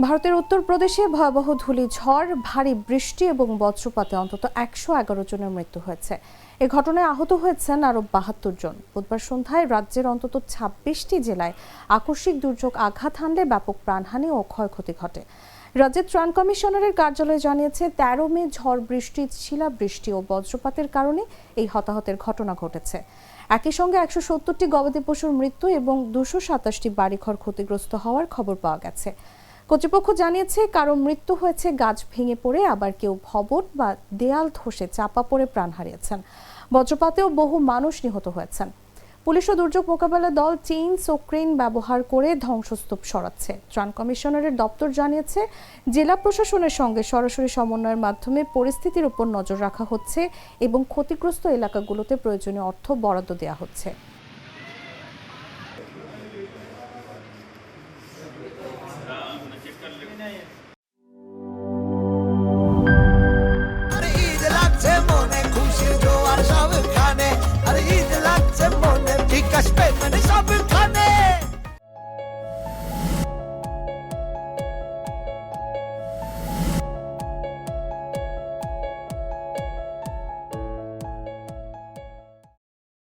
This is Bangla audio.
ভারতের উত্তরপ্রদেশে ভয়াবহ ধূলিঝড়, ভারী বৃষ্টি এবং বজ্রপাতে অন্তত ১১১ জনের মৃত্যু হয়েছে। এ ঘটনায় আহত হয়েছেন আরও ৭২ জন। বুধবার সন্ধ্যায় রাজ্যের অন্তত ২৬টি জেলায় আকস্মিক দুর্যোগ আঘাত হানলে ব্যাপক প্রাণহানি ও ক্ষয়ক্ষতি ঘটে। রাজ্যের ত্রাণ কমিশনারের কার্যালয় জানিয়েছে, ১৩ মে ঝড় বৃষ্টি, শিলাবৃষ্টি ও বজ্রপাতের কারণে এই হতাহতের ঘটনা ঘটেছে। একই সঙ্গে ১৭০টি গবাদি পশুর মৃত্যু এবং ২২৭টি বাড়িঘর ক্ষতিগ্রস্ত হওয়ার খবর পাওয়া গেছে। কর্তৃপক্ষ জানিয়েছে, কারো মৃত্যু হয়েছে গাছ ভেঙে পড়ে, আবার কেউ ভবন বা দেয়াল ধসে চাপা পড়ে প্রাণ হারিয়েছেন। বজ্রপাতেও বহু মানুষ নিহত হয়েছেন। পুলিশ ও দুর্যোগ মোকাবেলা দল চেইনস ও ক্রেন ব্যবহার করে ধ্বংসস্তূপ সরাচ্ছে। ত্রাণ কমিশনারের দপ্তর জানিয়েছে, জেলা প্রশাসনের সঙ্গে সরাসরি সমন্বয়ের মাধ্যমে পরিস্থিতির উপর নজর রাখা হচ্ছে এবং ক্ষতিগ্রস্ত এলাকাগুলোতে প্রয়োজনীয় অর্থ বরাদ্দ দেওয়া হচ্ছে। বিকাশ পেমেন্ট সব